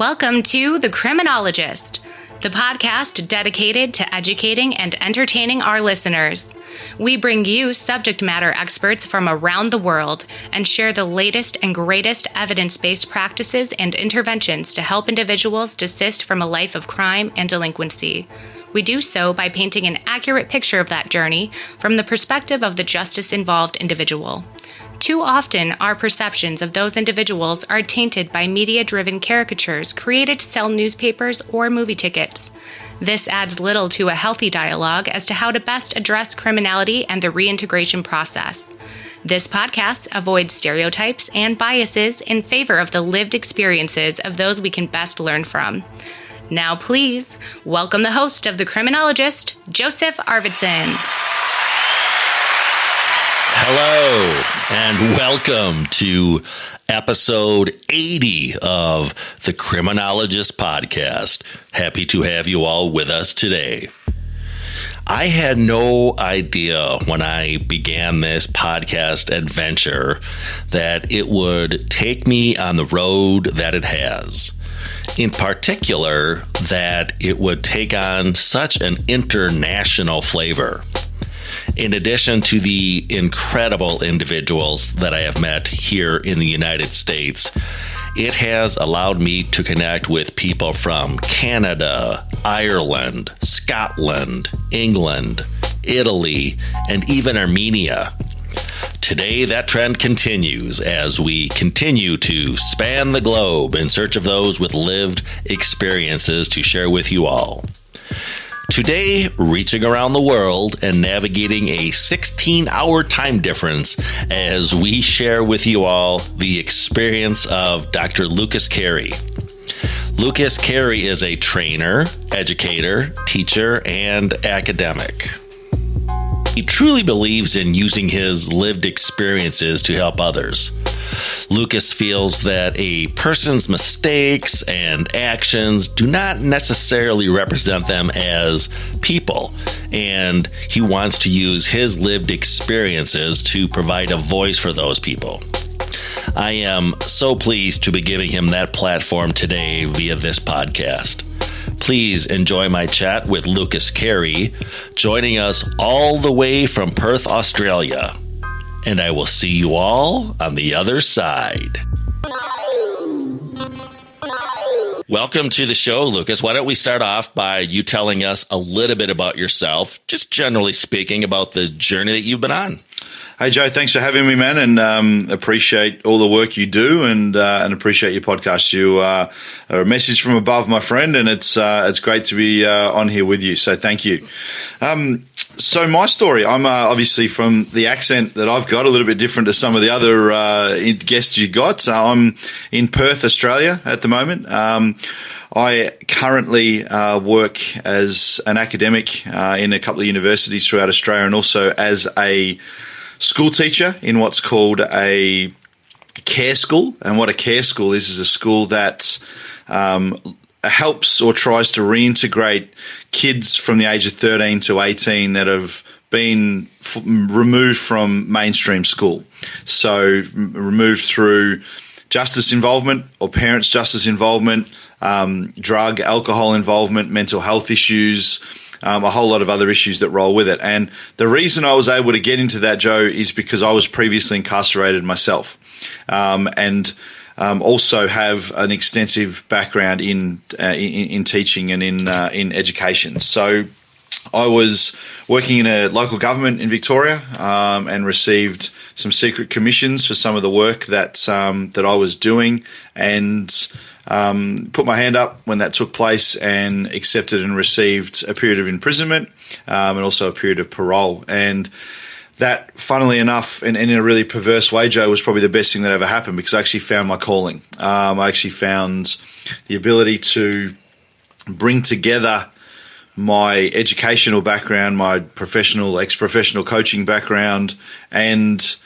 Welcome to The Criminologist, the podcast dedicated to educating and entertaining our listeners. We bring you subject matter experts from around the world and share the latest and greatest evidence-based practices and interventions to help individuals desist from a life of crime and delinquency. We do so by painting an accurate picture of that journey from the perspective of the justice-involved individual. Too often, our perceptions of those individuals are tainted by media-driven caricatures created to sell newspapers or movie tickets. This adds little to a healthy dialogue as to how to best address criminality and the reintegration process. This podcast avoids stereotypes and biases in favor of the lived experiences of those we can best learn from. Now, please, welcome the host of The Criminologist, Joseph Arvidsson. Hello, and welcome to episode 80 of the Criminologist podcast. Happy to have you all with us today. I had no idea when I began this podcast adventure that it would take me on the road that it has. In particular, that it would take on such an international flavor. In addition to the incredible individuals that I have met here in the United States, it has allowed me to connect with people from Canada, Ireland, Scotland, England, Italy, and even Armenia. Today, that trend continues as we continue to span the globe in search of those with lived experiences to share with you all. Today, reaching around the world and navigating a 16-hour time difference as we share with you all the experience of Dr. Lukas Carey. Lukas Carey is a trainer, educator, teacher, and academic. He truly believes in using his lived experiences to help others. Lukas feels that a person's mistakes and actions do not necessarily represent them as people, and he wants to use his lived experiences to provide a voice for those people. I am so pleased to be giving him that platform today via this podcast. Please enjoy my chat with Lukas Carey, joining us all the way from Perth, Australia. And I will see you all on the other side. Welcome to the show, Lukas. Why don't we start off by you telling us a little bit about yourself, just generally speaking, about the journey that you've been on. Hey, Joe, thanks for having me, man, and appreciate all the work you do and appreciate your podcast. You are a message from above, my friend, and it's great to be on here with you, so thank you. So my story, I'm obviously from the accent that I've got, a little bit different to some of the other guests you got. I'm in Perth, Australia at the moment. I currently work as an academic in a couple of universities throughout Australia and also as a school teacher in what's called a care school. And what a care school is a school that helps or tries to reintegrate kids from the age of 13 to 18 that have been removed from mainstream school. So removed through justice involvement or parents' justice involvement, drug, alcohol involvement, mental health issues, a whole lot of other issues that roll with it. And the reason I was able to get into that, Joe, is because I was previously incarcerated myself, and also have an extensive background in teaching and in education. So I was working in a local government in Victoria, and received some secret commissions for some of the work that I was doing, and put my hand up when that took place and accepted and received a period of imprisonment, and also a period of parole. And that, funnily enough, and in a really perverse way, Joe, was probably the best thing that ever happened, because I actually found my calling. I actually found the ability to bring together my educational background, my ex-professional coaching background, and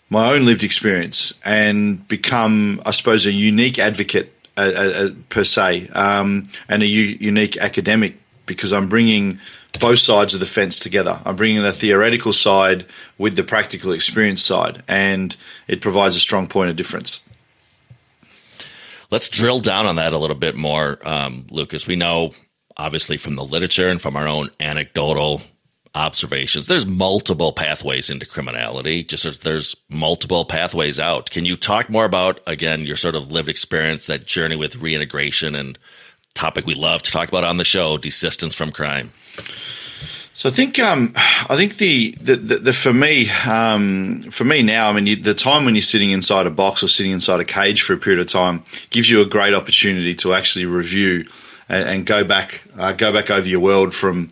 my own lived experience, and become, I suppose, a unique advocate per se, and a unique academic, because I'm bringing both sides of the fence together. I'm bringing the theoretical side with the practical experience side, and it provides a strong point of difference. Let's drill down on that a little bit more, Lukas. We know, obviously, from the literature and from our own anecdotal observations, there's multiple pathways into criminality. Just as there's multiple pathways out. Can you talk more about, again, your sort of lived experience, that journey with reintegration and topic we love to talk about on the show, desistance from crime? So I think the for me now, I mean, the time when you're sitting inside a box or sitting inside a cage for a period of time gives you a great opportunity to actually review and go back over your world from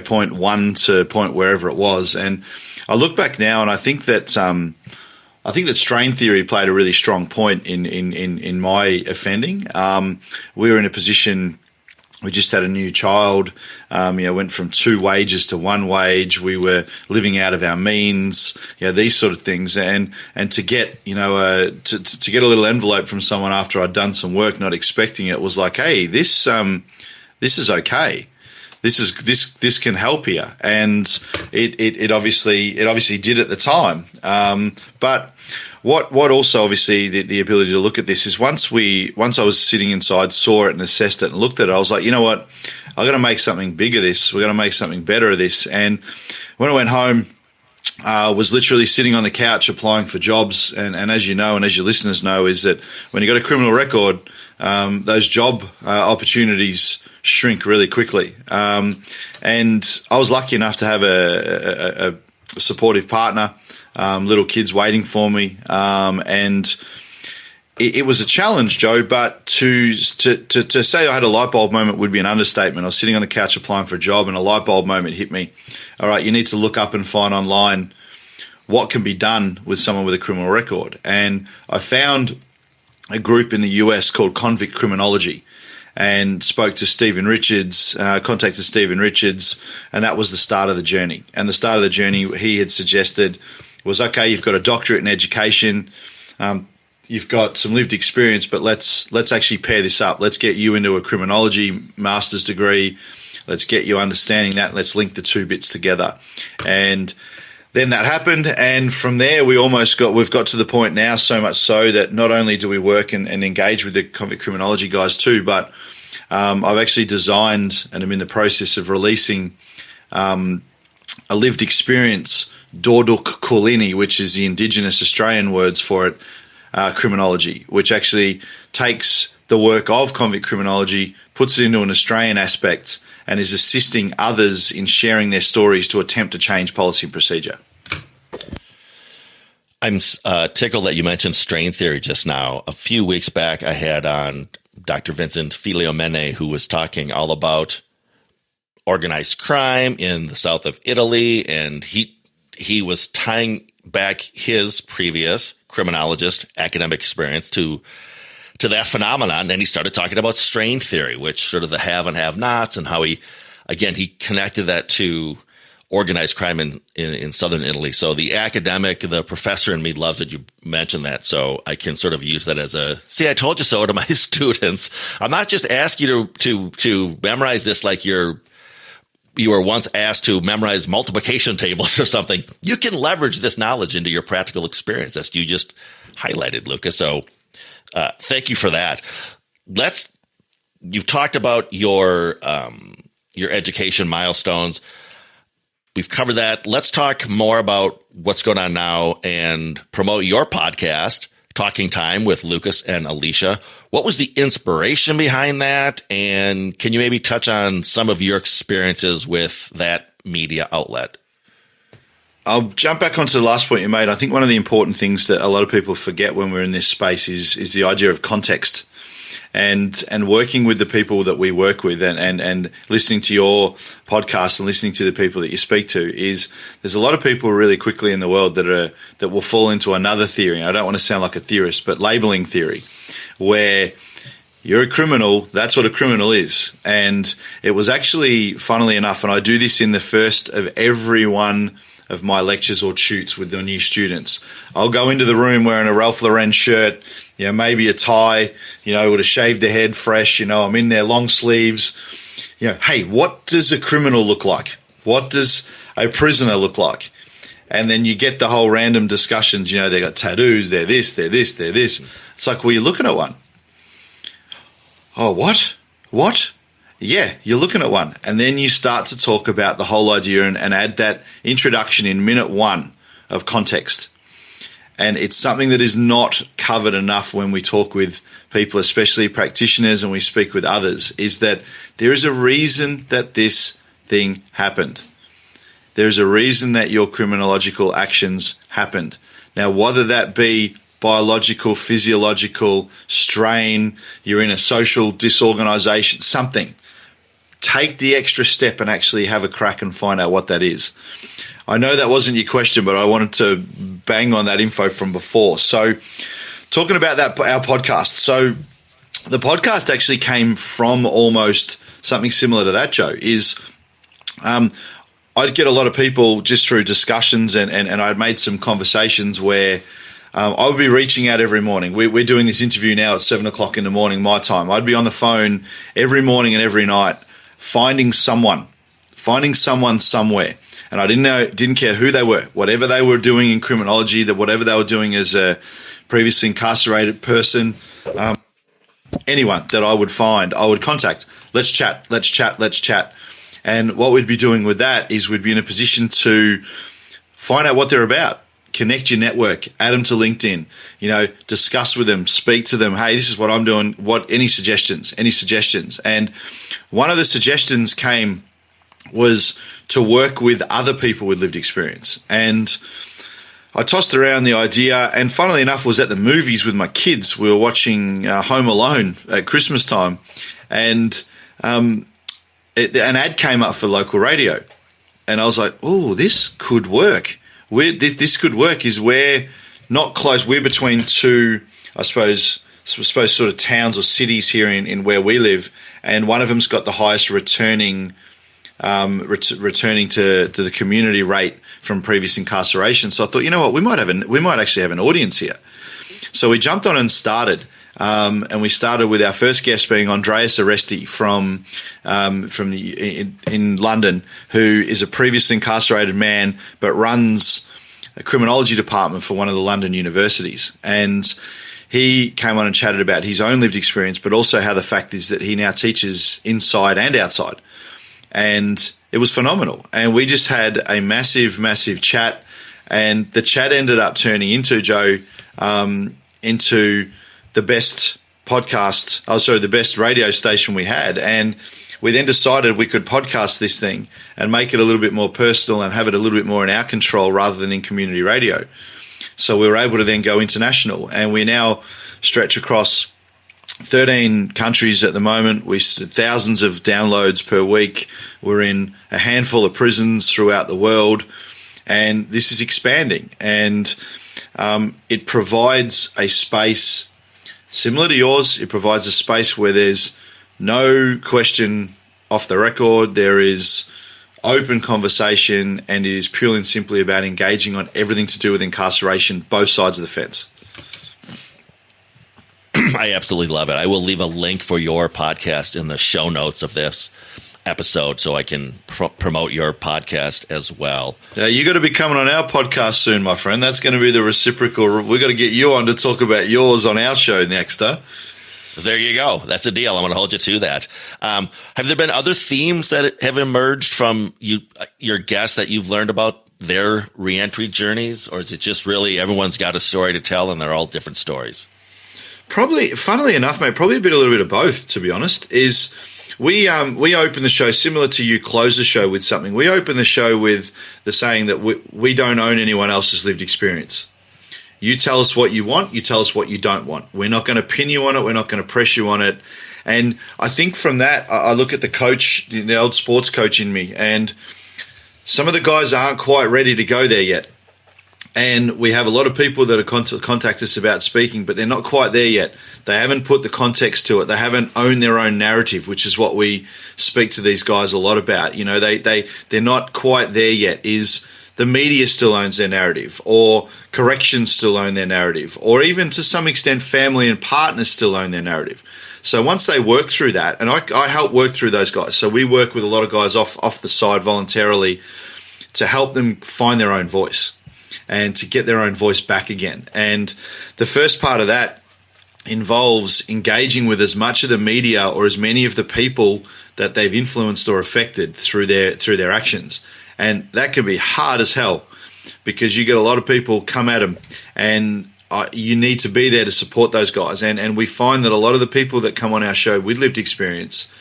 point one to point wherever it was. And I look back now, and I think that strain theory played a really strong point in my offending. We were in a position. We just had a new child, went from 2 wages to 1 wage. We were living out of our means, these sort of things. And to get, to get a little envelope from someone after I'd done some work, not expecting it, was like, hey, this is okay. This can help here. And it obviously did at the time. But what also obviously the ability to look at this is once I was sitting inside, saw it and assessed it and looked at it, I was like, you know what, I've got to make something big of this. We're going to make something better of this. And when I went home, I was literally sitting on the couch applying for jobs. And as you know, and as your listeners know, is that when you got a criminal record, those job opportunities shrink really quickly. And I was lucky enough to have a supportive partner, little kids waiting for me. And it was a challenge, Joe, but to say I had a light bulb moment would be an understatement. I was sitting on the couch applying for a job and a light bulb moment hit me. All right, you need to look up and find online what can be done with someone with a criminal record. And I found a group in the US called Convict Criminology and spoke to Stephen Richards, contacted Stephen Richards, and that was the start of the journey. And the start of the journey he had suggested was, okay, you've got a doctorate in education, you've got some lived experience, but let's actually pair this up. Let's get you into a criminology master's degree. Let's get you understanding that. Let's link the 2 bits together. And then that happened, and from there we've got to the point now, so much so that not only do we work and engage with the convict criminology guys too, but I've actually designed and I'm in the process of releasing a lived experience Dorduk Kulini, which is the Indigenous Australian words for it, criminology, which actually takes the work of convict criminology, puts it into an Australian aspect, and is assisting others in sharing their stories to attempt to change policy and procedure. I'm tickled that you mentioned strain theory just now. A few weeks back, I had on Dr. Vincent Filiomene, who was talking all about organized crime in the south of Italy, and he was tying back his previous criminologist academic experience to that phenomenon, and he started talking about strain theory, which sort of the have and have-nots, and how he connected that to organized crime in southern Italy. So the academic, the professor in me loves that you mentioned that, so I can sort of use that as a, see, I told you so to my students. I'm not just asking you to memorize this like you were once asked to memorize multiplication tables or something. You can leverage this knowledge into your practical experience, as you just highlighted, Lukas. So thank you for that. You've talked about your education milestones. We've covered that. Let's talk more about what's going on now and promote your podcast, Talking Time with Lukas and Alicia. What was the inspiration behind that? And can you maybe touch on some of your experiences with that media outlet? I'll jump back onto the last point you made. I think one of the important things that a lot of people forget when we're in this space is the idea of context. And working with the people that we work with and listening to your podcast and listening to the people that you speak to, is there's a lot of people really quickly in the world that will fall into another theory. I don't want to sound like a theorist, but labeling theory, where you're a criminal, that's what a criminal is. And it was actually, funnily enough, and I do this in the first of every one of my lectures or shoots with the new students, I'll go into the room wearing a Ralph Lauren shirt, maybe a tie, would have shaved the head fresh, I'm in there, long sleeves. Hey, what does a criminal look like? What does a prisoner look like? And then you get the whole random discussions, they got tattoos, they're this, they're this, they're this. It's like, well, you're looking at one. oh, what? What? Yeah, you're looking at one. And then you start to talk about the whole idea and add that introduction in minute one of context. And it's something that is not covered enough when we talk with people, especially practitioners, and we speak with others, is that there is a reason that this thing happened. There's a reason that your criminological actions happened. Now, whether that be biological, physiological, strain, you're in a social disorganization, something, take the extra step and actually have a crack and find out what that is. I know that wasn't your question, but I wanted to bang on that info from before. So talking about that, our podcast. So the podcast actually came from almost something similar to that, Joe, is I'd get a lot of people just through discussions and I'd made some conversations where I would be reaching out every morning. We're doing this interview now at 7 o'clock in the morning, my time. I'd be on the phone every morning and every night finding someone somewhere. And I didn't care who they were, whatever they were doing in criminology, that whatever they were doing as a previously incarcerated person, anyone that I would find, I would contact. Let's chat. And what we'd be doing with that is we'd be in a position to find out what they're about, connect your network, add them to LinkedIn, discuss with them, speak to them. Hey, this is what I'm doing. Any suggestions? And one of the suggestions was to work with other people with lived experience. And I tossed around the idea, and funnily enough, was at the movies with my kids. We were watching Home Alone at Christmas time, and an ad came up for local radio. And I was like, oh, this could work. This could work. We're not close. We're between two, I suppose sort of towns or cities here in where we live, and one of them's got the highest returning to the community rate from previous incarceration. So I thought, you know what, we might actually have an audience here. So we jumped on and started, and we started with our first guest being Andreas Aresti in London, who is a previously incarcerated man but runs a criminology department for one of the London universities. And he came on and chatted about his own lived experience, but also how the fact is that he now teaches inside and outside. And it was phenomenal. And we just had a massive, massive chat. And the chat ended up turning into, Joe, into the best the best radio station we had. And we then decided we could podcast this thing and make it a little bit more personal and have it a little bit more in our control rather than in community radio. So we were able to then go international. And we now stretch across 13 countries at the moment. We thousands of downloads per week. We're in a handful of prisons throughout the world, and this is expanding. And it provides a space similar to yours. It provides a space where there's no question off the record. There is open conversation, and it is purely and simply about engaging on everything to do with incarceration, both sides of the fence. I absolutely love it. I will leave a link for your podcast in the show notes of this episode so I can promote your podcast as well. You got to be coming on our podcast soon, my friend. That's going to be the reciprocal. We've got to get you on to talk about yours on our show next, huh? There you go. That's a deal. I'm going to hold you to that. Have there been other themes that have emerged from your guests that you've learned about their reentry journeys, or is it just really everyone's got a story to tell and they're all different stories? Probably, funnily enough, mate, probably a little bit of both, to be honest, is we open the show similar to you close the show with something. We open the show with the saying that we don't own anyone else's lived experience. You tell us what you want. You tell us what you don't want. We're not going to pin you on it. We're not going to press you on it. And I think from that, I look at the coach, the old sports coach in me, and some of the guys aren't quite ready to go there yet. And we have a lot of people that are contact us about speaking, but they're not quite there yet. They haven't put the context to it. They haven't owned their own narrative, which is what we speak to these guys a lot about. They're not quite there yet. Is the media still owns their narrative, or corrections still own their narrative, or even to some extent family and partners still own their narrative. So once they work through that, and I help work through those guys. So we work with a lot of guys off the side voluntarily to help them find their own voice and to get their own voice back again. And the first part of that involves engaging with as much of the media or as many of the people that they've influenced or affected through their actions. And that can be hard as hell, because you get a lot of people come at them, and you need to be there to support those guys. And we find that a lot of the people that come on our show with lived experience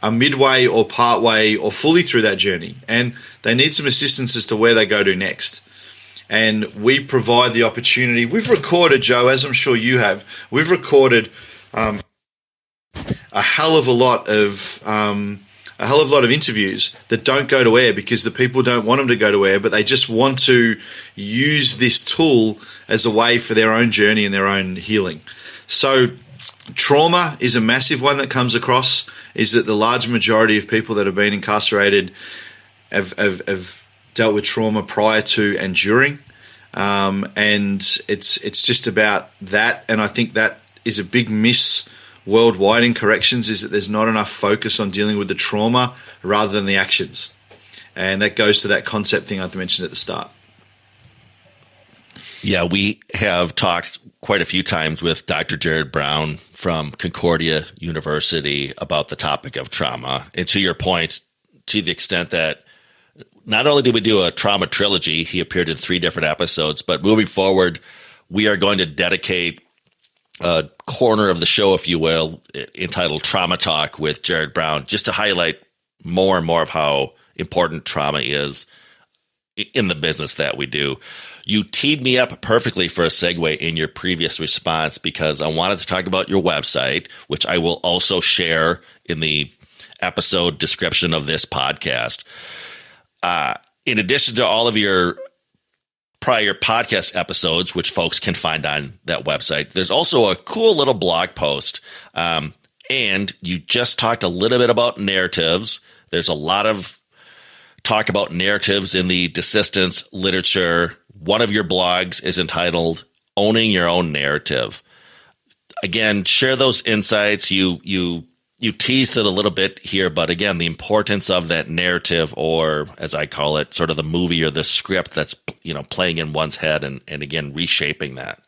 are midway or partway or fully through that journey, and they need some assistance as to where they go to next. And we provide the opportunity. We've recorded, Joe, as I'm sure you have, we've recorded a hell of a lot of interviews that don't go to air because the people don't want them to go to air, but they just want to use this tool as a way for their own journey and their own healing. So trauma is a massive one that comes across, is that the large majority of people that have been incarcerated have dealt with trauma prior to and during. And it's just about that. And I think that is a big miss worldwide in corrections, is that there's not enough focus on dealing with the trauma rather than the actions. And that goes to that concept thing I mentioned at the start. Yeah, we have talked quite a few times with Dr. Jared Brown from Concordia University about the topic of trauma. And to your point, to the extent that not only did we do a trauma trilogy, he appeared in 3 different episodes, but moving forward, we are going to dedicate a corner of the show, if you will, entitled Trauma Talk with Jared Brown, just to highlight more and more of how important trauma is in the business that we do. You teed me up perfectly for a segue in your previous response, because I wanted to talk about your website, which I will also share in the episode description of this podcast. In addition to all of your prior podcast episodes, which folks can find on that website, there's also a cool little blog post. And you just talked a little bit about narratives. There's a lot of talk about narratives in the desistance literature. One of your blogs is entitled Owning Your Own Narrative. Again, share those insights. You teased it a little bit here, but again, the importance of that narrative, or as I call it, sort of the movie or the script that's, playing in one's head, and again, reshaping that.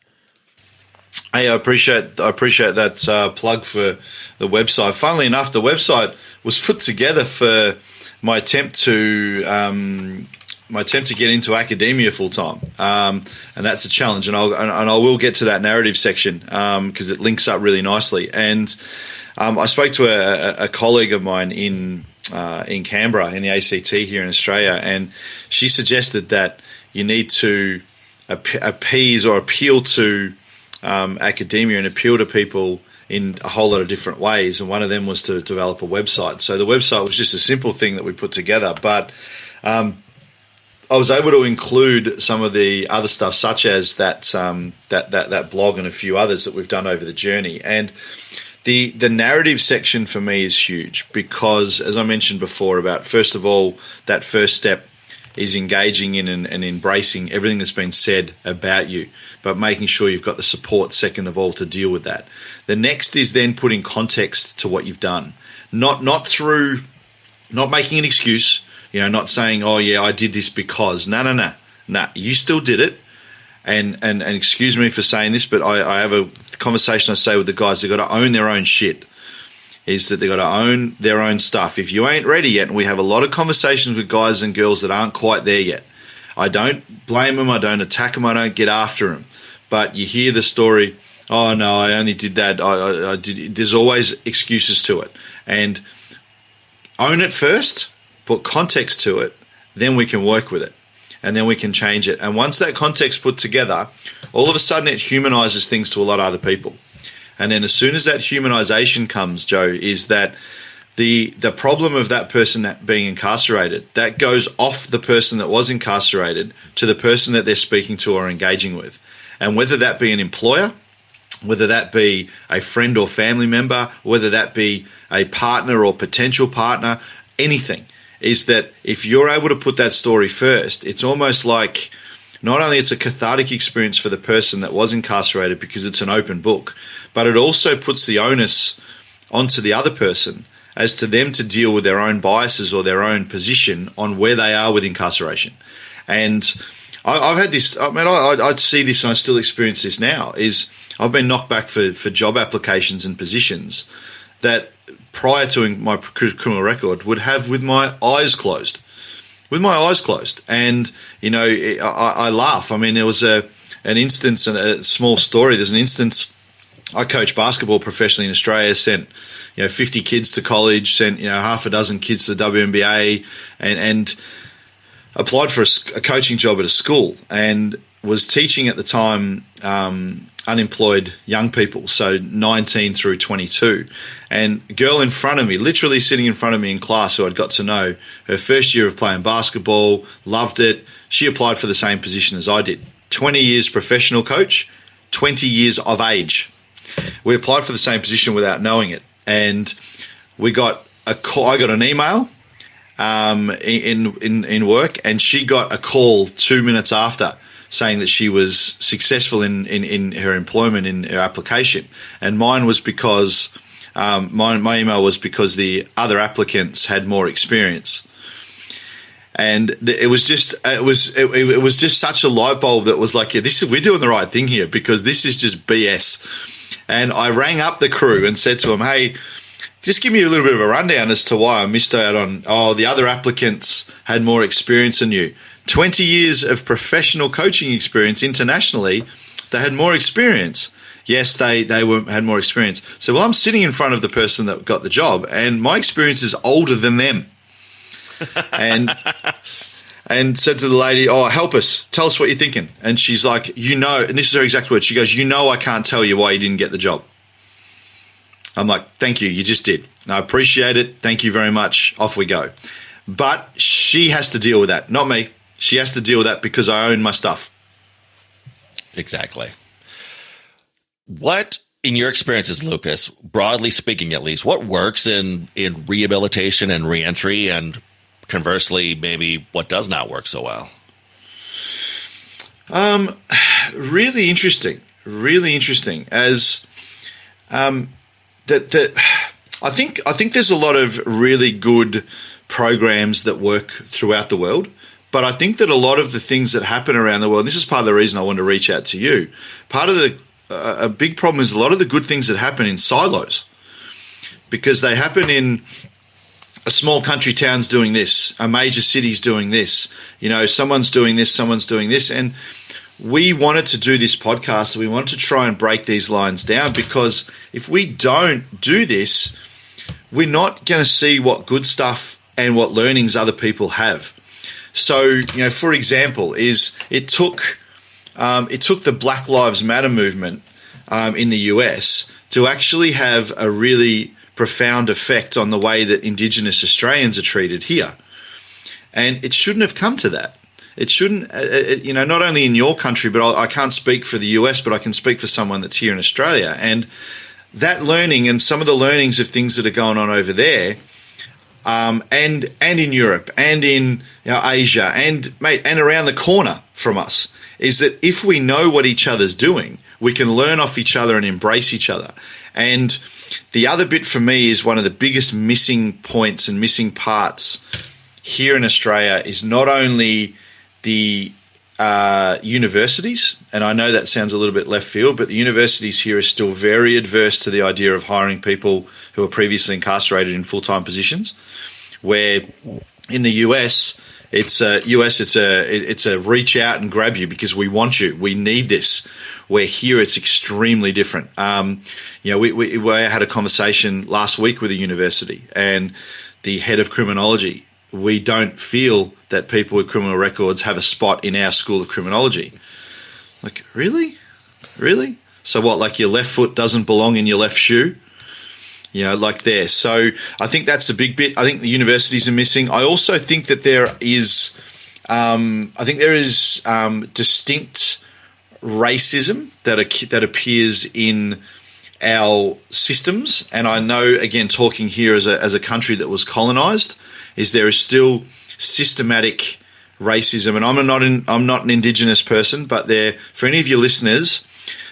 Hey, I appreciate that plug for the website. Funnily enough, the website was put together for my attempt to get into academia full time, and that's a challenge. And I will get to that narrative section because it links up really nicely. And I spoke to a colleague of mine in Canberra in the ACT here in Australia, and she suggested that you need to appease or appeal to academia and appeal to people in a whole lot of different ways, and one of them was to develop a website. So the website was just a simple thing that we put together, but I was able to include some of the other stuff, such as that blog and a few others that we've done over the journey. And the narrative section for me is huge because, as I mentioned before, about first of all, that first step is engaging in and embracing everything that's been said about you, but making sure you've got the support, second of all, to deal with that. The next is then putting context to what you've done, not making an excuse, not saying, oh yeah, I did this because, no, you still did it. And excuse me for saying this, but I have a conversation I say with the guys, they've got to own their own shit. Is that they've got to own their own stuff. If you ain't ready yet, and we have a lot of conversations with guys and girls that aren't quite there yet, I don't blame them, I don't attack them, I don't get after them. But you hear the story, oh no, I only did that, I did. There's always excuses to it. And own it first, put context to it, then we can work with it. And then we can change it. And once that context put together, all of a sudden it humanizes things to a lot of other people. And then as soon as that humanization comes, Joe, is that the problem of that person being incarcerated, that goes off the person that was incarcerated to the person that they're speaking to or engaging with. And whether that be an employer, whether that be a friend or family member, whether that be a partner or potential partner, anything, is that if you're able to put that story first, it's almost like not only it's a cathartic experience for the person that was incarcerated because it's an open book, but it also puts the onus onto the other person as to them to deal with their own biases or their own position on where they are with incarceration. And I've had this. I mean, I see this, and I still experience this now. Is I've been knocked back for job applications and positions that prior to my criminal record would have with my eyes closed. With my eyes closed. And, I laugh. I mean, there was an instance, and a small story. There's an instance, I coach basketball professionally in Australia, sent 50 kids to college, sent half a dozen kids to the WNBA, and applied for a coaching job at a school, and was teaching at the time unemployed young people, so 19 through 22. And a girl in front of me, literally sitting in front of me in class, who I'd got to know, her first year of playing basketball, loved it. She applied for the same position as I did. 20 years professional coach, 20 years of age. We applied for the same position without knowing it. And we got a call. I got an email in work, and she got a call 2 minutes after, saying that she was successful in her employment, in her application. And mine was because my email was because the other applicants had more experience. And it was just such a light bulb that was like, yeah, we're doing the right thing here, because this is just BS. And I rang up the crew and said to them, hey, just give me a little bit of a rundown as to why I missed out on, the other applicants had more experience than you. 20 years of professional coaching experience internationally, they had more experience. Yes, they had more experience. So, well, I'm sitting in front of the person that got the job, and my experience is older than them. And said to the lady, oh, help us. Tell us what you're thinking. And she's like, and this is her exact words. She goes, I can't tell you why you didn't get the job. I'm like, thank you. You just did. I appreciate it. Thank you very much. Off we go. But she has to deal with that, not me. She has to deal with that because I own my stuff. Exactly. What, in your experiences, Lukas, broadly speaking at least, what works in rehabilitation and reentry, and conversely, maybe what does not work so well? Really interesting. As I think there's a lot of really good programs that work throughout the world. But I think that a lot of the things that happen around the world, and this is part of the reason I wanted to reach out to you, part of a big problem is a lot of the good things that happen in silos, because they happen in a small country town's doing this, a major city's doing this, someone's doing this. And we wanted to do this podcast, we wanted to try and break these lines down, because if we don't do this, we're not going to see what good stuff and what learnings other people have. So, for example, it took the Black Lives Matter movement in the US to actually have a really profound effect on the way that Indigenous Australians are treated here. And it shouldn't have come to that. It shouldn't, not only in your country, but I can't speak for the US, but I can speak for someone that's here in Australia. And that learning, and some of the learnings of things that are going on over there, and in Europe and in Asia and around the corner from us, is that if we know what each other's doing, we can learn off each other and embrace each other. And the other bit for me is one of the biggest missing points and missing parts here in Australia is not only the universities, and I know that sounds a little bit left field, but the universities here are still very adverse to the idea of hiring people who are previously incarcerated in full-time positions, where in the US it's a reach out and grab you because we want you, we need this. Where here it's extremely different. We had a conversation last week with a university, and the head of criminology, we don't feel that people with criminal records have a spot in our school of criminology. Like, really? So what, like your left foot doesn't belong in your left shoe? Like there. So I think that's a big bit. I think the universities are missing. I also think that there is distinct racism that appears in our systems. And I know, again, talking here as a country that was colonized, is there is still systematic racism. And I'm not an Indigenous person, but for any of your listeners,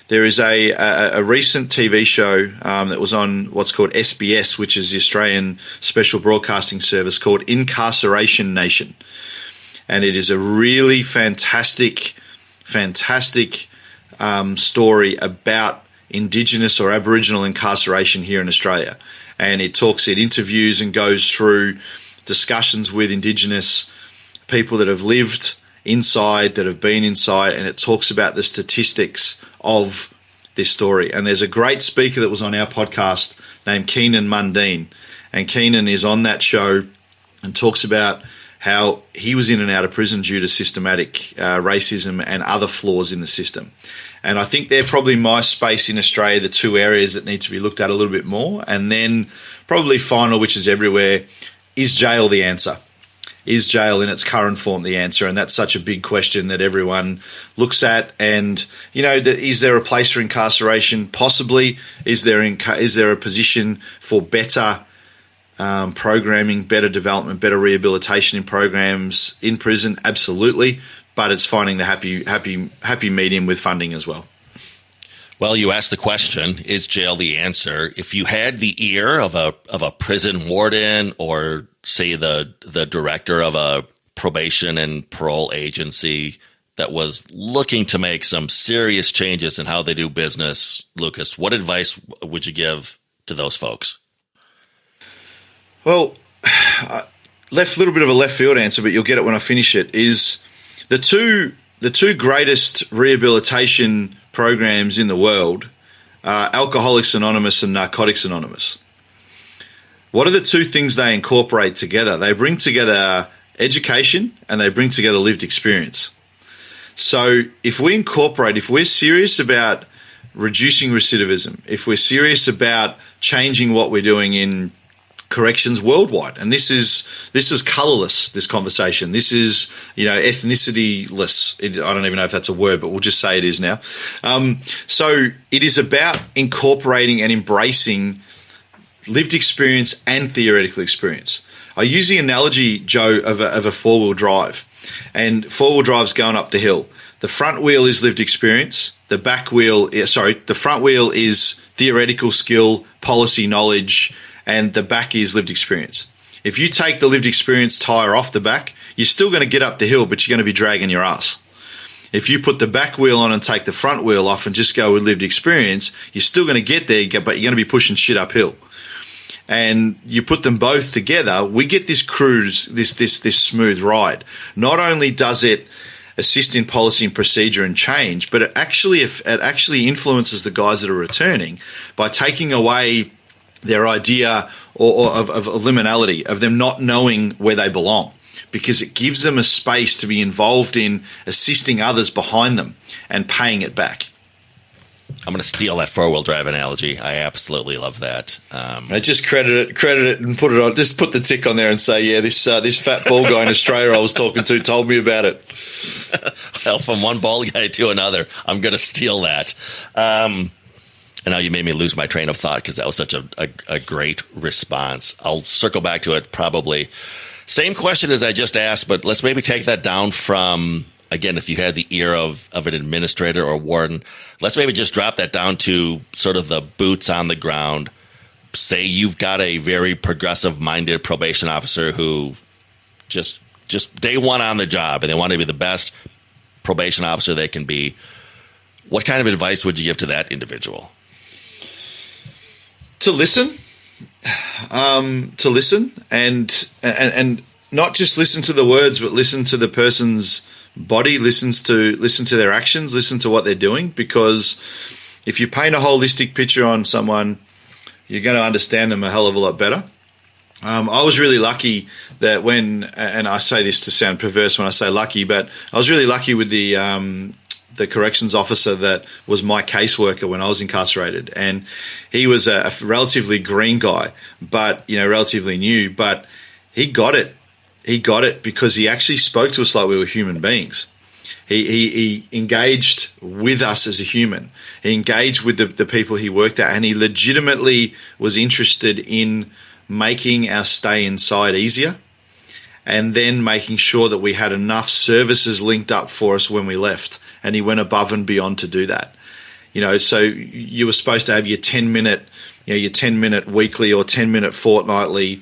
there is a recent TV show that was on what's called SBS, which is the Australian Special Broadcasting Service, called Incarceration Nation. and it is a really fantastic story about Indigenous or Aboriginal incarceration here in Australia. And it interviews and goes through discussions with Indigenous people that have lived inside, that have been inside, and it talks about the statistics of this story. And there's a great speaker that was on our podcast named Keenan Mundine, and Keenan is on that show and talks about how he was in and out of prison due to systematic racism and other flaws in the system. And I think they're probably my space in Australia, the two areas that need to be looked at a little bit more. And then probably final, which is everywhere, is jail the answer? Is jail in its current form the answer? And that's such a big question that everyone looks at. And, is there a place for incarceration? Possibly. Is there a position for better programming, better development, better rehabilitation in programs in prison? Absolutely. But it's finding the happy medium with funding as well. Well, you asked the question, is jail the answer? If you had the ear of a prison warden, or say the director of a probation and parole agency that was looking to make some serious changes in how they do business, Lukas, what advice would you give to those folks? Well, little bit of a left field answer, but you'll get it when I finish it, is the two greatest rehabilitation programs in the world are Alcoholics Anonymous and Narcotics Anonymous. What are the two things they incorporate together? They bring together education and they bring together lived experience. So if we're serious about reducing recidivism, if we're serious about changing what we're doing in corrections worldwide, and this is colorless, this conversation, this is ethnicity-less. I don't even know if that's a word, but we'll just say it is now. So it is about incorporating and embracing lived experience and theoretical experience. I use the analogy, Joe, of a four-wheel drive, and four-wheel drive's going up the hill. The front wheel is lived experience. The front wheel is theoretical skill, policy knowledge, and the back is lived experience. If you take the lived experience tire off the back, you're still going to get up the hill, but you're going to be dragging your ass. If you put the back wheel on and take the front wheel off and just go with lived experience, you're still going to get there, but you're going to be pushing shit uphill. And you put them both together, we get this cruise, this smooth ride. Not only does it assist in policy and procedure and change, but it actually influences the guys that are returning by taking away their idea of liminality, of them not knowing where they belong, because it gives them a space to be involved in assisting others behind them and paying it back. I'm going to steal that four-wheel drive analogy. I absolutely love that. I just credit it and put it on. Just put the tick on there and say, yeah, this fat bald guy in Australia I was talking to told me about it. Well, from one bald guy to another, I'm going to steal that. And now you made me lose my train of thought because that was such a great response. I'll circle back to it probably. Same question as I just asked, but let's maybe take that down from, again, if you had the ear of an administrator or warden, let's maybe just drop that down to sort of the boots on the ground. Say you've got a very progressive-minded probation officer who just day one on the job, and they want to be the best probation officer they can be. What kind of advice would you give to that individual? To listen, and not just listen to the words, but listen to the person's body, listen to their actions, listen to what they're doing. Because if you paint a holistic picture on someone, you're going to understand them a hell of a lot better. I was really lucky that and I say this to sound perverse when I say lucky, but I was really lucky with the corrections officer that was my caseworker when I was incarcerated. And he was a relatively green guy, but, relatively new, but he got it. He got it because he actually spoke to us like we were human beings. He engaged with us as a human. He engaged with the people he worked at, and he legitimately was interested in making our stay inside easier, and then making sure that we had enough services linked up for us when we left. And he went above and beyond to do that. So you were supposed to have your 10-minute, your 10-minute weekly or 10-minute fortnightly,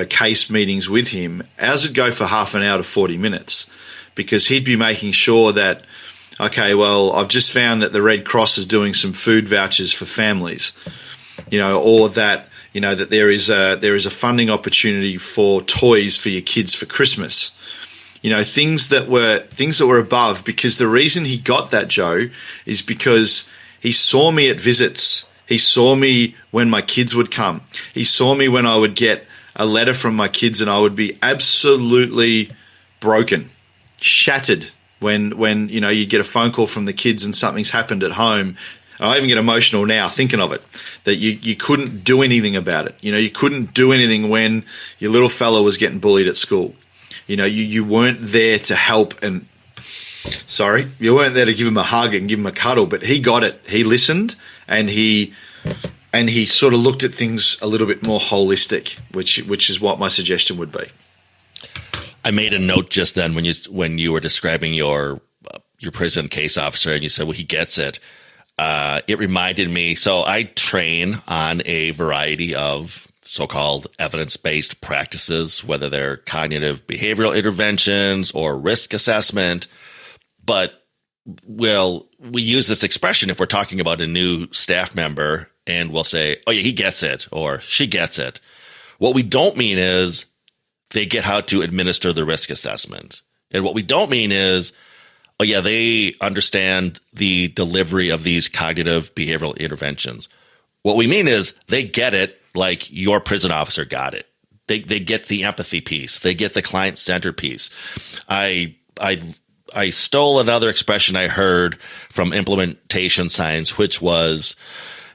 case meetings with him. Ours would go for half an hour to 40 minutes. because he'd be making sure that, okay, well, I've just found that the Red Cross is doing some food vouchers for families, or that, that there is a funding opportunity for toys for your kids for Christmas. Things that were above, because the reason he got that, Joe, is because he saw me at visits. He saw me when my kids would come. He saw me when I would get a letter from my kids and I would be absolutely broken, shattered when you get a phone call from the kids and something's happened at home. I even get emotional now thinking of it, that you couldn't do anything about it. You couldn't do anything when your little fella was getting bullied at school. You weren't there to help you weren't there to give him a hug and give him a cuddle, but he got it. He listened and he sort of looked at things a little bit more holistic, which is what my suggestion would be. I made a note just then when you were describing your prison case officer and you said, well, he gets it. It reminded me, so I train on a variety of so-called evidence-based practices, whether they're cognitive behavioral interventions or risk assessment. But we use this expression if we're talking about a new staff member, and we'll say, oh yeah, he gets it, or she gets it. What we don't mean is they get how to administer the risk assessment. And what we don't mean is, oh yeah, they understand the delivery of these cognitive behavioral interventions. What we mean is they get it like your prison officer got it. They get the empathy piece. They get the client-centered piece. I stole another expression I heard from implementation science, which was,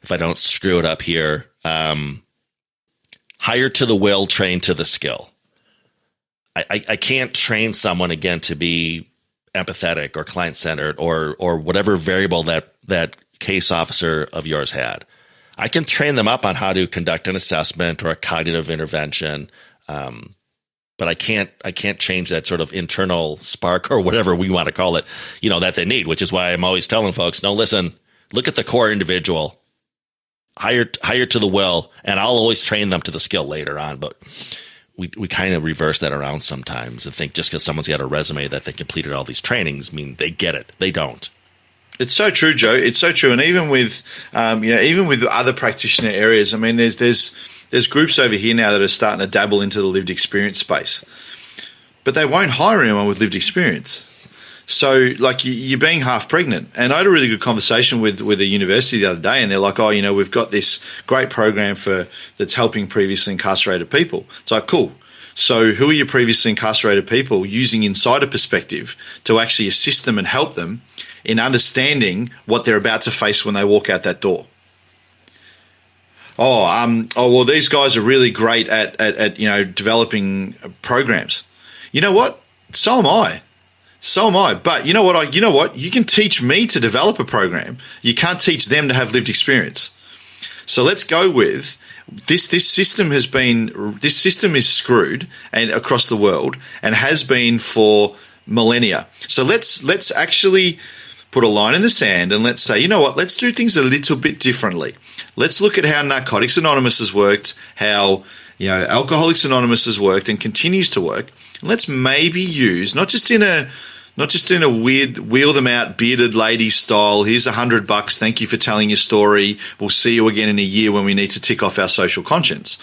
if I don't screw it up here, hired to the will, trained to the skill. I can't train someone again to be empathetic or client-centered or whatever variable that case officer of yours had. I can train them up on how to conduct an assessment or a cognitive intervention, but I can't change that sort of internal spark or whatever we want to call it, that they need. Which is why I'm always telling folks, no, listen, look at the core individual, hire to the will, and I'll always train them to the skill later on. But we kind of reverse that around sometimes and think just because someone's got a resume that they completed all these trainings mean they get it. They don't. It's so true, Joe. It's so true. And even with, even with other practitioner areas, I mean, there's groups over here now that are starting to dabble into the lived experience space, but they won't hire anyone with lived experience. So, like, you're being half pregnant. And I had a really good conversation with a university the other day, and they're like, oh, we've got this great program that's helping previously incarcerated people. It's like, cool. So who are your previously incarcerated people using insider perspective to actually assist them and help them in understanding what they're about to face when they walk out that door? Well, these guys are really great at developing programs. You know what? So am I. But you know what? You can teach me to develop a program. You can't teach them to have lived experience. So let's go with this system is screwed and across the world and has been for millennia. So let's actually put a line in the sand and let's say, you know what, let's do things a little bit differently. Let's look at how Narcotics Anonymous has worked, how Alcoholics Anonymous has worked and continues to work. And let's maybe use not just in a weird wheel them out bearded lady style, here's $100, thank you for telling your story, we'll see you again in a year when we need to tick off our social conscience.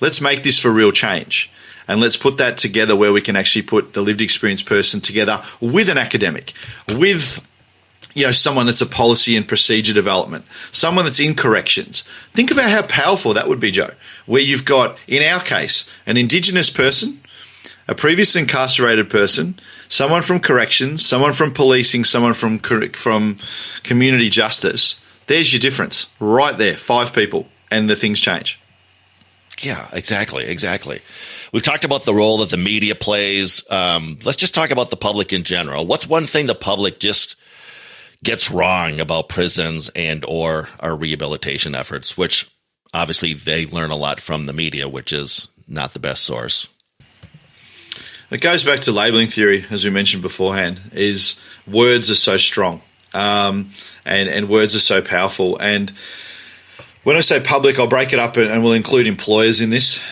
Let's make this for real change. And let's put that together where we can actually put the lived experience person together with an academic, with someone that's a policy and procedure development, someone that's in corrections. Think about how powerful that would be, Joe, where you've got, in our case, an Indigenous person, a previously incarcerated person, someone from corrections, someone from policing, someone from community justice. There's your difference right there, 5 people, and the things change. Yeah, exactly. We've talked about the role that the media plays. Let's just talk about the public in general. What's one thing the public just gets wrong about prisons and or our rehabilitation efforts, which obviously they learn a lot from the media, which is not the best source? It goes back to labeling theory, as we mentioned beforehand, is words are so strong and words are so powerful. And when I say public, I'll break it up and we'll include employers in this,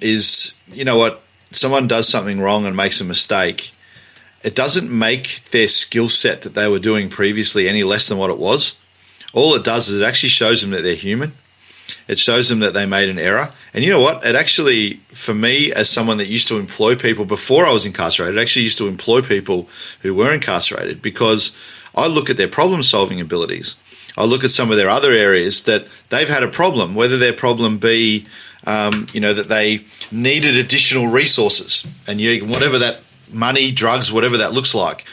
is, you know what, someone does something wrong and makes a mistake. it doesn't make their skill set that they were doing previously any less than what it was. All it does is it actually shows them that they're human. It shows them that they made an error. And you know what? It actually, for me, as someone that used to employ people before I was incarcerated, I actually used to employ people who were incarcerated, because I look at their problem-solving abilities. I look at some of their other areas that they've had a problem, whether their problem be, that they needed additional resources, and whatever that money, drugs, whatever that looks like,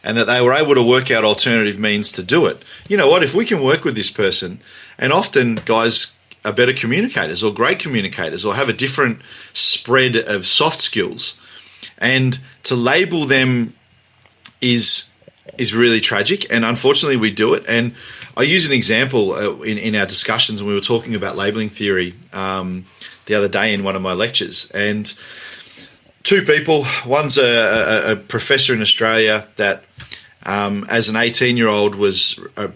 and that they were able to work out alternative means to do it. You know what? If we can work with this person, and often guys are better communicators or great communicators or have a different spread of soft skills, and to label them is really tragic, and unfortunately we do it. And I use an example in our discussions, and we were talking about labeling theory the other day in one of my lectures, and two people, one's a professor in Australia that as an 18-year-old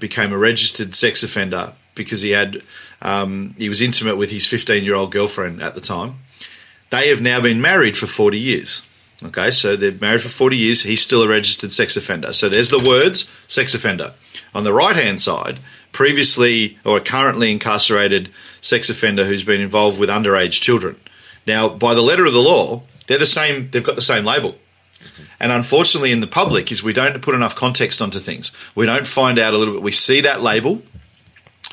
became a registered sex offender because he was intimate with his 15-year-old girlfriend at the time. They have now been married for 40 years. Okay, so they're married for 40 years. He's still a registered sex offender. So there's the words sex offender. On the right-hand side, previously or currently incarcerated sex offender who's been involved with underage children. Now, by the letter of the law, they're the same. They've got the same label. And unfortunately in the public is we don't put enough context onto things. We don't find out a little bit. We see that label.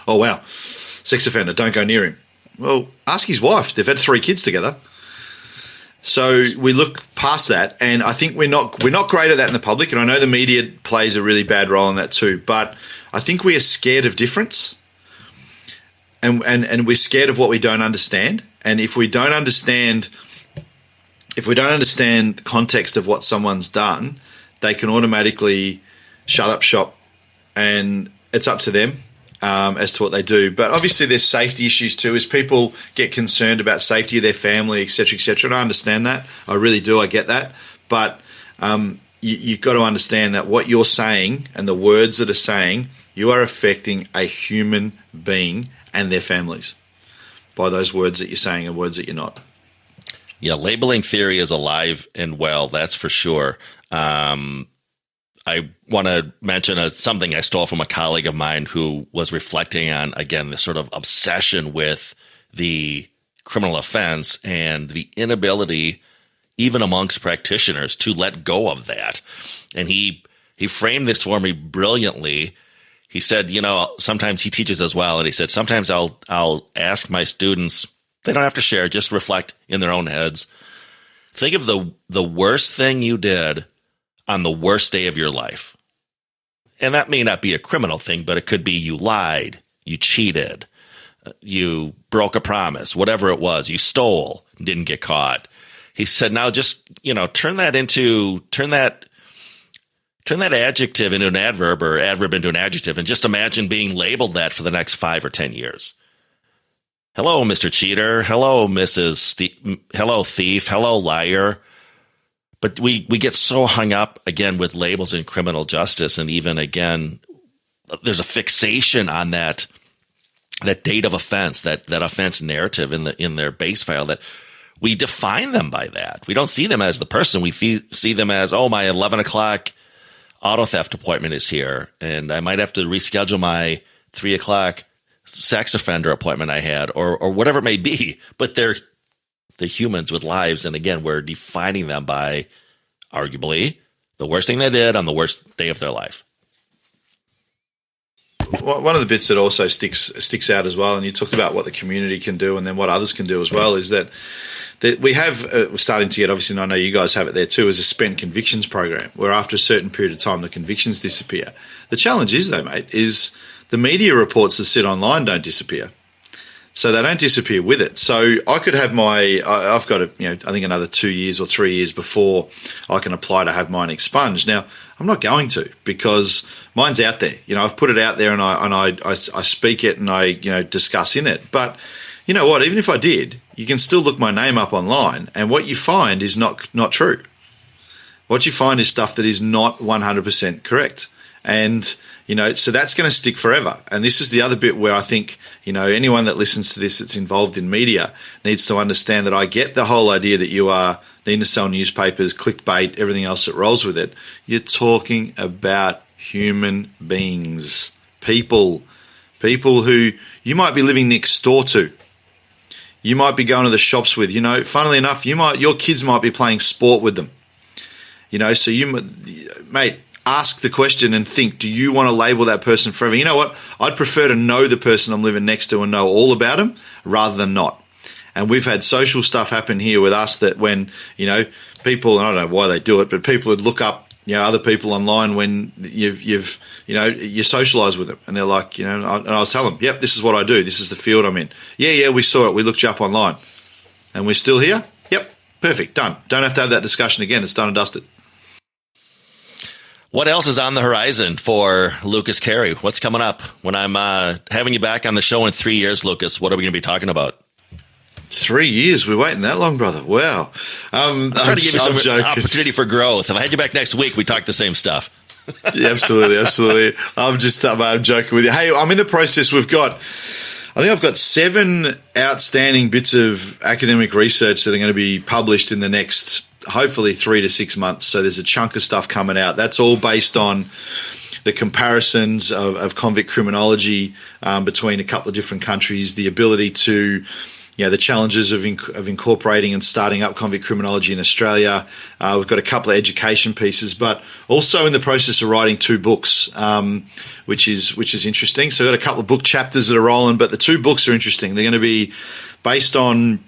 Oh, wow, sex offender, don't go near him. Well, ask his wife. They've had 3 kids together. So we look past that, and I think we're not great at that in the public, and I know the media plays a really bad role in that too, but I think we are scared of difference, and we're scared of what we don't understand. And if we don't understand the context of what someone's done, they can automatically shut up shop, and it's up to them as to what they do. But obviously there's safety issues too, as people get concerned about safety of their family, et cetera, and I understand that. I really do. I get that. But you've got to understand that what you're saying and the words that are saying, you are affecting a human being and their families by those words that you're saying and words that you're not. Yeah, labeling theory is alive and well, that's for sure. I want to mention something I stole from a colleague of mine who was reflecting on, again, this sort of obsession with the criminal offense and the inability, even amongst practitioners, to let go of that. And he framed this for me brilliantly. He said, sometimes he teaches as well, and he said, sometimes I'll ask my students, they don't have to share, just reflect in their own heads. Think of the worst thing you did on the worst day of your life. And that may not be a criminal thing, but it could be you lied, you cheated, you broke a promise, whatever it was, you stole, didn't get caught. He said, now just, turn that adjective into an adverb or adverb into an adjective, and just imagine being labeled that for the next 5 or 10 years. Hello, Mr. Cheater. Hello, hello, thief. Hello, liar. But we get so hung up, again, with labels in criminal justice, and even, again, there's a fixation on that date of offense, that offense narrative in their base file, that we define them by that. We don't see them as the person. We see them as, oh, my 11 o'clock auto theft appointment is here, and I might have to reschedule my 3 o'clock sex offender appointment I had, or whatever it may be. But they're humans with lives, and again, we're defining them by, arguably, the worst thing they did on the worst day of their life. One of the bits that also sticks out as well, and you talked about what the community can do and then what others can do as well, is that we have, we're starting to get, obviously, and I know you guys have it there too, is a spent convictions program, where after a certain period of time, the convictions disappear. The challenge is, though, mate, is the media reports that sit online don't disappear. So they don't disappear with it. So I could have I've got I think another 2 years or 3 years before I can apply to have mine expunged. Now, I'm not going to, because mine's out there. I've put it out there, and I speak it, and I discuss in it. But you know what? Even if I did, you can still look my name up online, and what you find is not true. What you find is stuff that is not 100% correct. And, so that's going to stick forever. And this is the other bit where I think, anyone that listens to this that's involved in media needs to understand that I get the whole idea that you are needing to sell newspapers, clickbait, everything else that rolls with it. You're talking about human beings, people who you might be living next door to. You might be going to the shops with, funnily enough, your kids might be playing sport with them. So mate, ask the question and think, do you want to label that person forever? You know what? I'd prefer to know the person I'm living next to and know all about them rather than not. And we've had social stuff happen here with us that when, people, and I don't know why they do it, but people would look up, other people online when you socialise with them. And they're like, and I was telling them, yep, this is what I do. This is the field I'm in. Yeah, we saw it. We looked you up online. And we're still here? Yep, perfect, done. Don't have to have that discussion again. It's done and dusted. What else is on the horizon for Lukas Carey? What's coming up? When I'm having you back on the show in 3 years, Lukas, what are we going to be talking about? 3 years? We're waiting that long, brother. Wow. I'm trying to give you some opportunity for growth. If I had you back next week, we talk the same stuff. Yeah, absolutely. I'm joking with you. Hey, I'm in the process. I've got 7 outstanding bits of academic research that are going to be published in the next, hopefully, 3 to 6 months. So there's a chunk of stuff coming out. That's all based on the comparisons of convict criminology between a couple of different countries, the ability to, the challenges of incorporating and starting up convict criminology in Australia. We've got a couple of education pieces, but also in the process of writing 2 books, which is interesting. So I've got a couple of book chapters that are rolling, but the 2 books are interesting. They're going to be based on,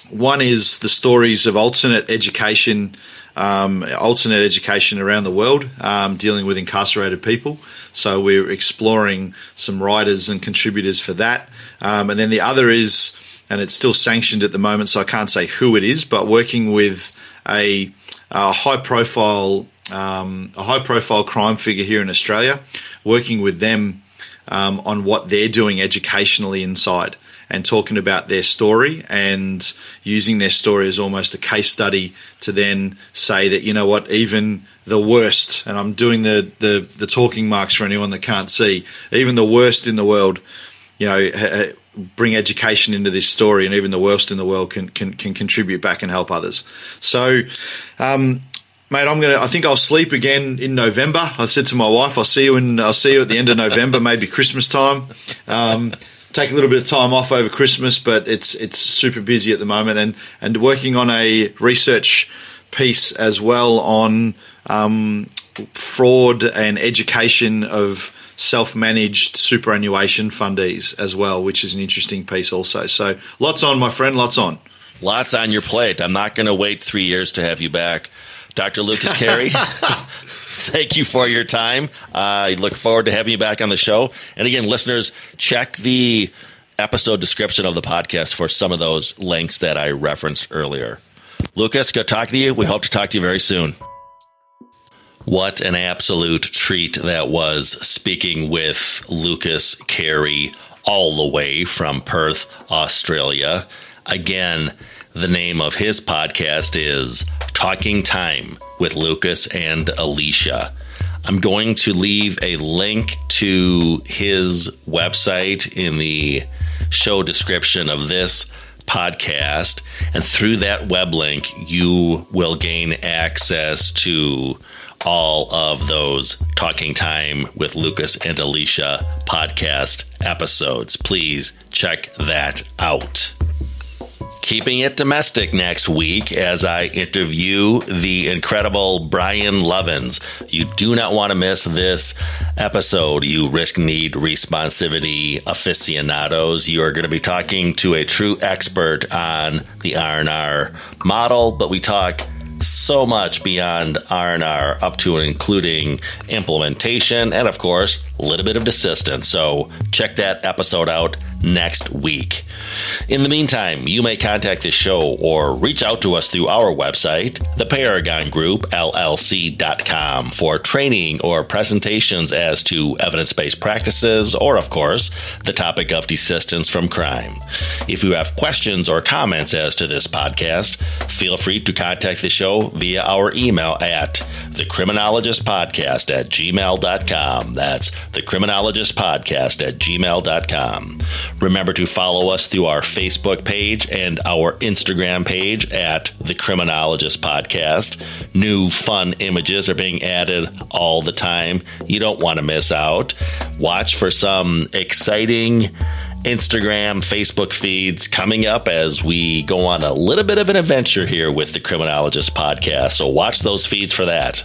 one is the stories of alternate education around the world, dealing with incarcerated people. So we're exploring some writers and contributors for that. And then the other is, and it's still sanctioned at the moment, so I can't say who it is, but working with a high-profile crime figure here in Australia, working with them on what they're doing educationally inside, and talking about their story and using their story as almost a case study to then say that, even the worst, and I'm doing the talking marks for anyone that can't see, even the worst in the world, bring education into this story, and even the worst in the world can contribute back and help others. So, mate, I think I'll sleep again in November. I've said to my wife, I'll see you at the end of November, maybe Christmas time. Take a little bit of time off over Christmas, but it's super busy at the moment, and working on a research piece as well on fraud and education of self-managed superannuation fundees as well, which is an interesting piece also. So lots on, my friend, lots on. Lots on your plate. I'm not going to wait 3 years to have you back. Dr. Lukas Carey, thank you for your time. I look forward to having you back on the show. And again, listeners, check the episode description of the podcast for some of those links that I referenced earlier. Lukas, good talking to you. We hope to talk to you very soon. What an absolute treat that was, speaking with Lukas Carey all the way from Perth, Australia. Again, the name of his podcast is Talking Time with Lukas and Alicia. I'm going to leave a link to his website in the show description of this podcast, and through that web link, you will gain access to all of those Talking Time with Lukas and Alicia podcast episodes. Please check that out. Keeping it domestic next week as I interview the incredible Brian Lovins. You do not want to miss this episode, you risk need responsivity aficionados. You are going to be talking to a true expert on the R&R model, but we talk so much beyond R&R, up to and including implementation and, of course, a little bit of assistance. So check that episode out next week. In the meantime, you may contact the show or reach out to us through our website, theparagongroup.llc.com, for training or presentations as to evidence-based practices or, of course, the topic of desistance from crime. If you have questions or comments as to this podcast, feel free to contact the show via our email at thecriminologistpodcast@gmail.com. That's thecriminologistpodcast@gmail.com. Remember to follow us through our Facebook page and our Instagram page at The Criminologist Podcast. New fun images are being added all the time. You don't want to miss out. Watch for some exciting Instagram, Facebook feeds coming up as we go on a little bit of an adventure here with the Criminologist Podcast. So watch those feeds for that.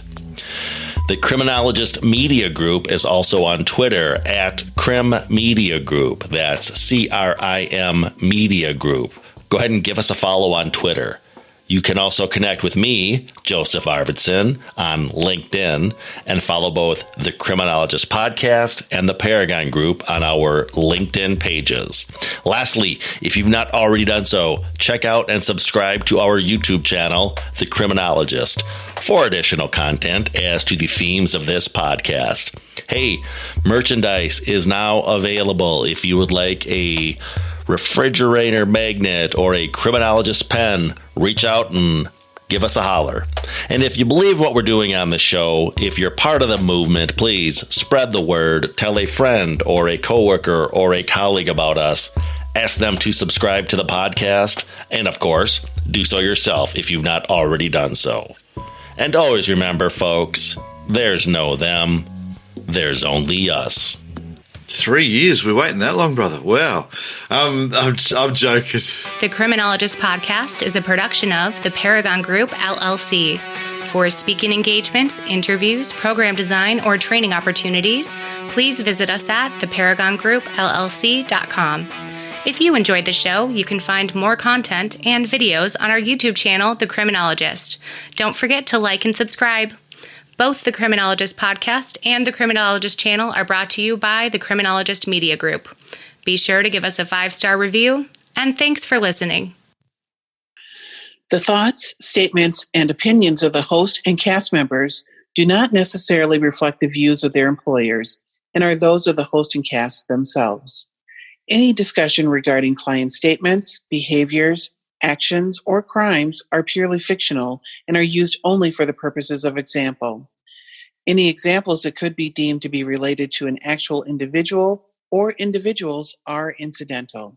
The Criminologist Media Group is also on Twitter at Crim Media Group. That's CRIM Media Group. Go ahead and give us a follow on Twitter. You can also connect with me, Joseph Arvidsson, on LinkedIn and follow both the Criminologist Podcast and the Paragon Group on our LinkedIn pages. Lastly, if you've not already done so, check out and subscribe to our YouTube channel, The Criminologist, for additional content as to the themes of this podcast. Hey, merchandise is now available if you would like a refrigerator magnet or a criminologist pen. Reach out and give us a holler. And if you believe what we're doing on the show, if you're part of the movement, please spread the word. Tell a friend or a coworker or a colleague about us. Ask them to subscribe to the podcast. And of course, do so yourself if you've not already done so. And always remember, folks, there's no them. There's only us. 3 years? We're waiting that long, brother. Wow. I'm joking. The Criminologist Podcast is a production of the Paragon Group, LLC. For speaking engagements, interviews, program design, or training opportunities, please visit us at theparagongroup.llc.com. If you enjoyed the show, you can find more content and videos on our YouTube channel, The Criminologist. Don't forget to like and subscribe. Both the Criminologist Podcast and the Criminologist channel are brought to you by the Criminologist Media Group. Be sure to give us a 5-star review, and thanks for listening. The thoughts, statements, and opinions of the host and cast members do not necessarily reflect the views of their employers and are those of the host and cast themselves. Any discussion regarding client statements, behaviors, actions, or crimes are purely fictional and are used only for the purposes of example. Any examples that could be deemed to be related to an actual individual or individuals are incidental.